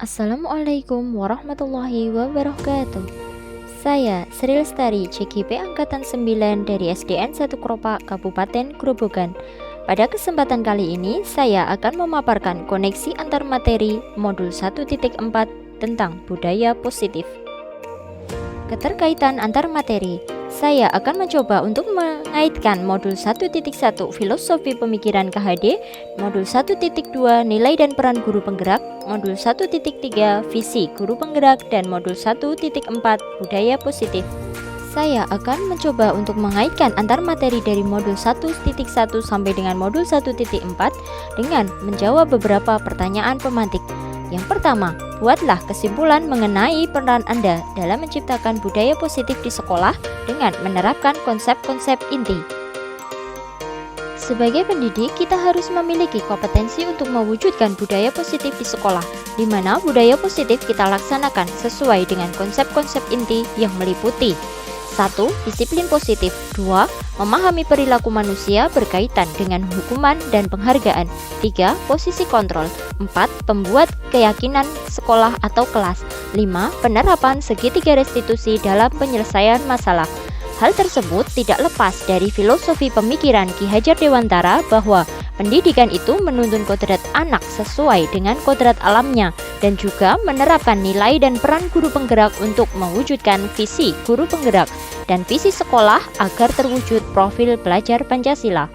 Assalamualaikum warahmatullahi wabarakatuh. Saya Sri Lestari, CGP Angkatan 9 dari SDN 1 Kropak, Kabupaten Grobogan. Pada kesempatan kali ini, saya akan memaparkan koneksi antar materi modul 1.4 tentang budaya positif. Keterkaitan antar materi. Saya akan mencoba untuk mengaitkan modul 1.1 Filosofi Pemikiran KHD, modul 1.2 Nilai dan Peran Guru Penggerak, modul 1.3 Visi Guru Penggerak, dan modul 1.4 Budaya Positif. Saya akan mencoba untuk mengaitkan antar materi dari modul 1.1 sampai dengan modul 1.4 dengan menjawab beberapa pertanyaan pemantik. Yang pertama, buatlah kesimpulan mengenai peran Anda dalam menciptakan budaya positif di sekolah dengan menerapkan konsep-konsep inti. Sebagai pendidik, kita harus memiliki kompetensi untuk mewujudkan budaya positif di sekolah, di mana budaya positif kita laksanakan sesuai dengan konsep-konsep inti yang meliputi 1. Disiplin positif. 2. Memahami perilaku manusia berkaitan dengan hukuman dan penghargaan. 3. Posisi kontrol. 4. Pembuat keyakinan sekolah atau kelas. 5. Penerapan segitiga restitusi dalam penyelesaian masalah. Hal tersebut tidak lepas dari filosofi pemikiran Ki Hajar Dewantara bahwa pendidikan itu menuntun kodrat anak sesuai dengan kodrat alamnya dan juga menerapkan nilai dan peran guru penggerak untuk mewujudkan visi guru penggerak dan visi sekolah agar terwujud profil pelajar Pancasila.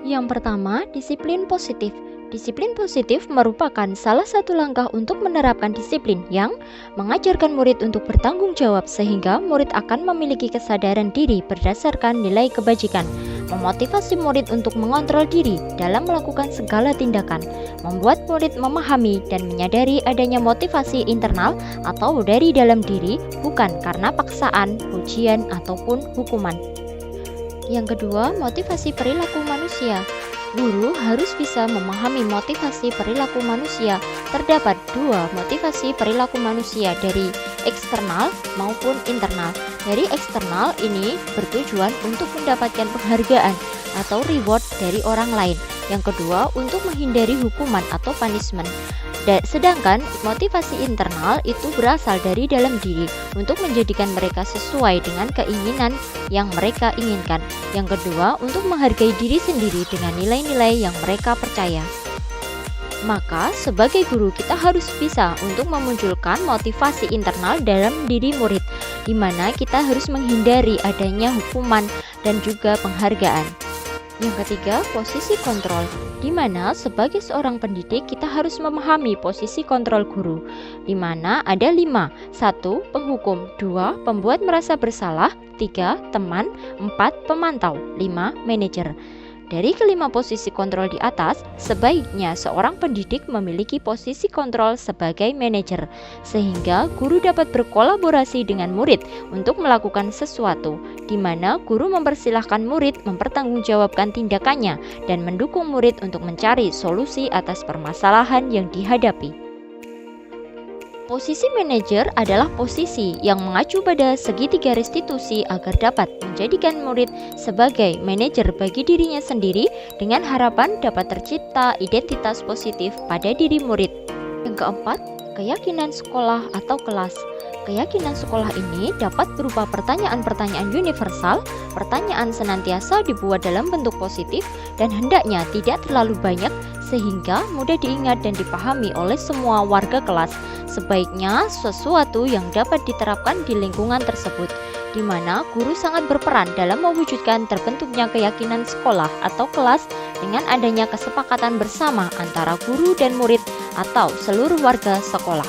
Yang pertama, disiplin positif. Disiplin positif merupakan salah satu langkah untuk menerapkan disiplin yang mengajarkan murid untuk bertanggung jawab sehingga murid akan memiliki kesadaran diri berdasarkan nilai kebajikan, memotivasi murid untuk mengontrol diri dalam melakukan segala tindakan, membuat murid memahami dan menyadari adanya motivasi internal atau dari dalam diri bukan karena paksaan, pujian, ataupun hukuman. Yang kedua, motivasi perilaku manusia. Guru harus bisa memahami motivasi perilaku manusia. Terdapat dua motivasi perilaku manusia, dari eksternal maupun internal. Dari eksternal ini bertujuan untuk mendapatkan penghargaan atau reward dari orang lain. Yang kedua, untuk menghindari hukuman atau punishment. Sedangkan motivasi internal itu berasal dari dalam diri untuk menjadikan mereka sesuai dengan keinginan yang mereka inginkan. Yang kedua, untuk menghargai diri sendiri dengan nilai-nilai yang mereka percaya. Maka sebagai guru kita harus bisa untuk memunculkan motivasi internal dalam diri murid, di mana kita harus menghindari adanya hukuman dan juga penghargaan. Yang ketiga, posisi kontrol, di mana sebagai seorang pendidik kita harus memahami posisi kontrol guru, di mana ada 5. 1. Penghukum. 2. Pembuat merasa bersalah. 3. Teman. 4. Pemantau. 5. Manajer. Dari kelima posisi kontrol di atas, sebaiknya seorang pendidik memiliki posisi kontrol sebagai manajer, sehingga guru dapat berkolaborasi dengan murid untuk melakukan sesuatu, di mana guru mempersilahkan murid mempertanggungjawabkan tindakannya dan mendukung murid untuk mencari solusi atas permasalahan yang dihadapi. Posisi manajer adalah posisi yang mengacu pada segitiga restitusi agar dapat menjadikan murid sebagai manajer bagi dirinya sendiri dengan harapan dapat tercipta identitas positif pada diri murid. Yang keempat, keyakinan sekolah atau kelas. Keyakinan sekolah ini dapat berupa pertanyaan-pertanyaan universal, pertanyaan senantiasa dibuat dalam bentuk positif dan hendaknya tidak terlalu banyak sehingga mudah diingat dan dipahami oleh semua warga kelas. Sebaiknya sesuatu yang dapat diterapkan di lingkungan tersebut, di mana guru sangat berperan dalam mewujudkan terbentuknya keyakinan sekolah atau kelas dengan adanya kesepakatan bersama antara guru dan murid atau seluruh warga sekolah.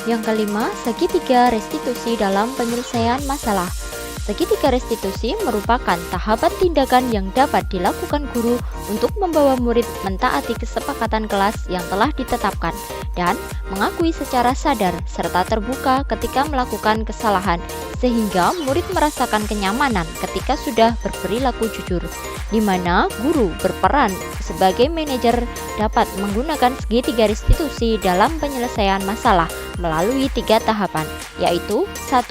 Yang kelima, segitiga restitusi dalam penyelesaian masalah. Segitiga restitusi merupakan tahapan tindakan yang dapat dilakukan guru untuk membawa murid mentaati kesepakatan kelas yang telah ditetapkan dan mengakui secara sadar serta terbuka ketika melakukan kesalahan, sehingga murid merasakan kenyamanan ketika sudah berperilaku jujur, di mana guru berperan sebagai manajer dapat menggunakan segitiga restitusi dalam penyelesaian masalah melalui 3 tahapan, yaitu 1.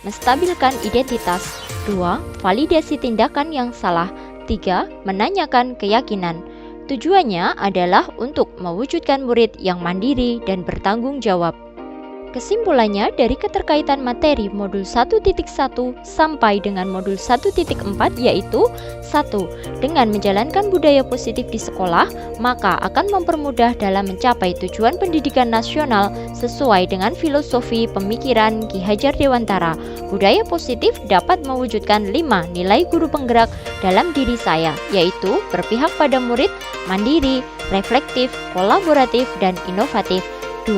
Menstabilkan identitas. 2. Validasi tindakan yang salah. 3. Menanyakan keyakinan. Tujuannya adalah untuk mewujudkan murid yang mandiri dan bertanggung jawab. Kesimpulannya, dari keterkaitan materi modul 1.1 sampai dengan modul 1.4 yaitu 1. Dengan menjalankan budaya positif di sekolah, maka akan mempermudah dalam mencapai tujuan pendidikan nasional sesuai dengan filosofi pemikiran Ki Hajar Dewantara. Budaya positif dapat mewujudkan 5 nilai guru penggerak dalam diri saya, yaitu berpihak pada murid, mandiri, reflektif, kolaboratif, dan inovatif. 2.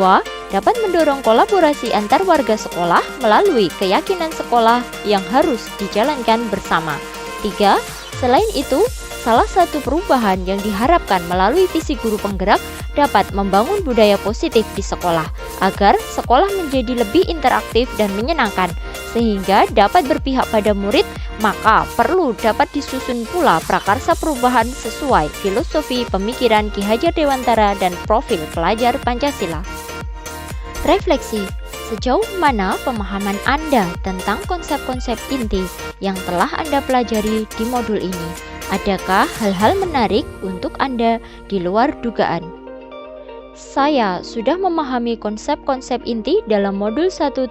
Dapat mendorong kolaborasi antar warga sekolah melalui keyakinan sekolah yang harus dijalankan bersama. 3. Selain itu, salah satu perubahan yang diharapkan melalui visi guru penggerak dapat membangun budaya positif di sekolah, agar sekolah menjadi lebih interaktif dan menyenangkan, sehingga dapat berpihak pada murid, maka perlu dapat disusun pula prakarsa perubahan sesuai filosofi pemikiran Ki Hajar Dewantara dan profil pelajar Pancasila. Refleksi, sejauh mana pemahaman Anda tentang konsep-konsep inti yang telah Anda pelajari di modul ini? Adakah hal-hal menarik untuk Anda di luar dugaan? Saya sudah memahami konsep-konsep inti dalam modul 1.4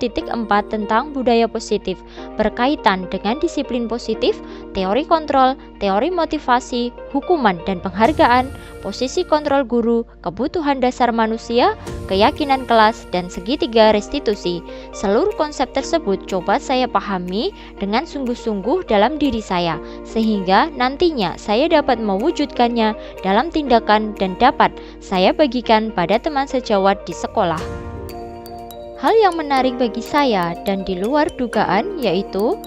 tentang budaya positif berkaitan dengan disiplin positif, teori kontrol, teori motivasi, hukuman dan penghargaan, posisi kontrol guru, kebutuhan dasar manusia, keyakinan kelas, dan segitiga restitusi. Seluruh konsep tersebut coba saya pahami dengan sungguh-sungguh dalam diri saya, sehingga nantinya saya dapat mewujudkannya dalam tindakan dan dapat saya bagikan pada teman sejawat di sekolah. Hal yang menarik bagi saya dan di luar dugaan yaitu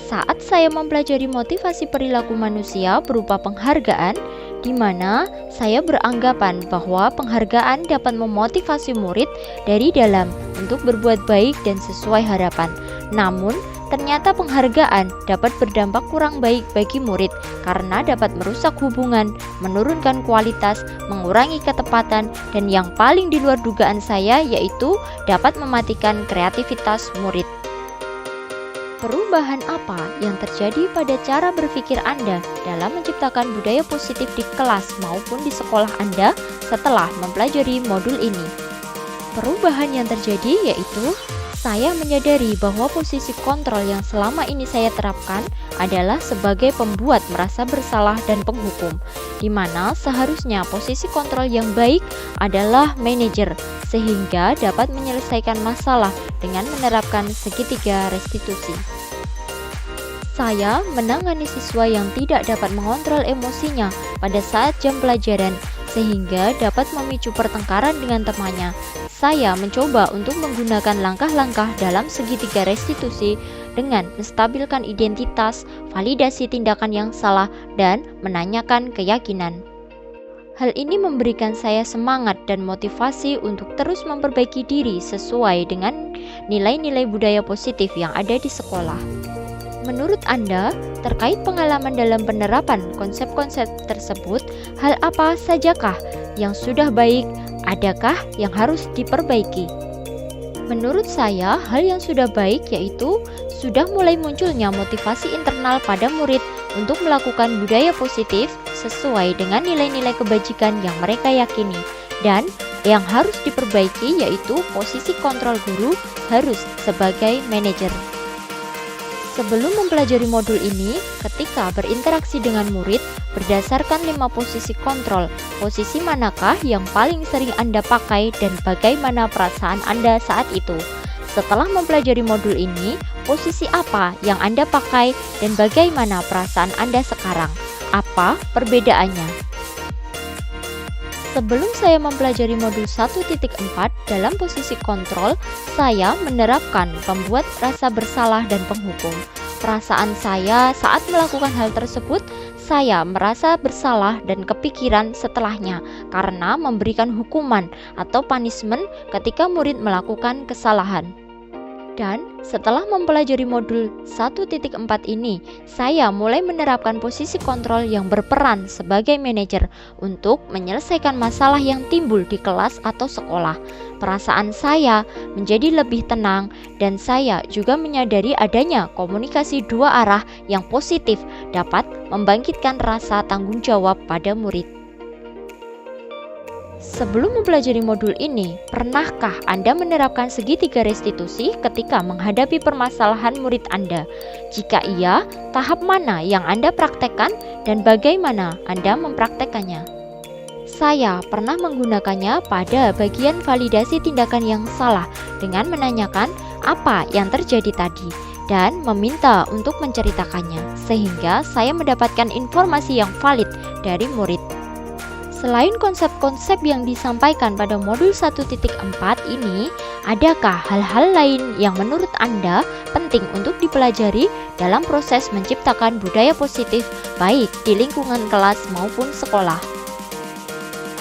saat saya mempelajari motivasi perilaku manusia berupa penghargaan, di mana saya beranggapan bahwa penghargaan dapat memotivasi murid dari dalam untuk berbuat baik dan sesuai harapan. Namun, ternyata penghargaan dapat berdampak kurang baik bagi murid karena dapat merusak hubungan, menurunkan kualitas, mengurangi ketepatan, dan yang paling di luar dugaan saya yaitu dapat mematikan kreativitas murid. Perubahan apa yang terjadi pada cara berpikir Anda dalam menciptakan budaya positif di kelas maupun di sekolah Anda setelah mempelajari modul ini? Perubahan yang terjadi yaitu saya menyadari bahwa posisi kontrol yang selama ini saya terapkan adalah sebagai pembuat merasa bersalah dan penghukum, di mana seharusnya posisi kontrol yang baik adalah manajer, sehingga dapat menyelesaikan masalah dengan menerapkan segitiga restitusi. Saya menangani siswa yang tidak dapat mengontrol emosinya pada saat jam pelajaran, sehingga dapat memicu pertengkaran dengan temannya. Saya mencoba untuk menggunakan langkah-langkah dalam segitiga restitusi dengan menstabilkan identitas, validasi tindakan yang salah, dan menanyakan keyakinan. Hal ini memberikan saya semangat dan motivasi untuk terus memperbaiki diri sesuai dengan nilai-nilai budaya positif yang ada di sekolah. Menurut Anda, terkait pengalaman dalam penerapan konsep-konsep tersebut, hal apa sajakah yang sudah baik, adakah yang harus diperbaiki? Menurut saya, hal yang sudah baik yaitu sudah mulai munculnya motivasi internal pada murid untuk melakukan budaya positif sesuai dengan nilai-nilai kebajikan yang mereka yakini. Dan yang harus diperbaiki yaitu posisi kontrol guru harus sebagai manajer. Sebelum mempelajari modul ini, ketika berinteraksi dengan murid, berdasarkan 5 posisi kontrol, posisi manakah yang paling sering Anda pakai dan bagaimana perasaan Anda saat itu? Setelah mempelajari modul ini, posisi apa yang Anda pakai dan bagaimana perasaan Anda sekarang? Apa perbedaannya? Sebelum saya mempelajari modul 1.4 dalam posisi kontrol, saya menerapkan pembuat rasa bersalah dan penghukum. Perasaan saya saat melakukan hal tersebut, saya merasa bersalah dan kepikiran setelahnya karena memberikan hukuman atau punishment ketika murid melakukan kesalahan. Dan setelah mempelajari modul 1.4 ini, saya mulai menerapkan posisi kontrol yang berperan sebagai manajer untuk menyelesaikan masalah yang timbul di kelas atau sekolah. Perasaan saya menjadi lebih tenang dan saya juga menyadari adanya komunikasi dua arah yang positif dapat membangkitkan rasa tanggung jawab pada murid. Sebelum mempelajari modul ini, pernahkah Anda menerapkan segitiga restitusi ketika menghadapi permasalahan murid Anda? Jika iya, tahap mana yang Anda praktekkan dan bagaimana Anda mempraktekannya? Saya pernah menggunakannya pada bagian validasi tindakan yang salah dengan menanyakan apa yang terjadi tadi dan meminta untuk menceritakannya, sehingga saya mendapatkan informasi yang valid dari murid. Selain konsep-konsep yang disampaikan pada modul 1.4 ini, adakah hal-hal lain yang menurut Anda penting untuk dipelajari dalam proses menciptakan budaya positif baik di lingkungan kelas maupun sekolah?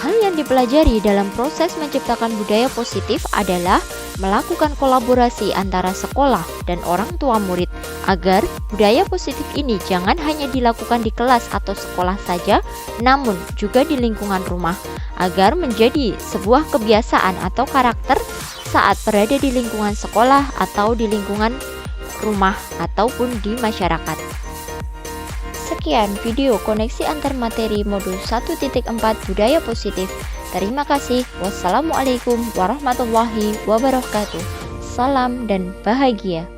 Hal yang dipelajari dalam proses menciptakan budaya positif adalah melakukan kolaborasi antara sekolah dan orang tua murid agar budaya positif ini jangan hanya dilakukan di kelas atau sekolah saja, namun juga di lingkungan rumah agar menjadi sebuah kebiasaan atau karakter saat berada di lingkungan sekolah atau di lingkungan rumah ataupun di masyarakat. Sekian video koneksi antar materi modul 1.4 budaya positif. Terima kasih. Wassalamualaikum warahmatullahi wabarakatuh. Salam dan bahagia.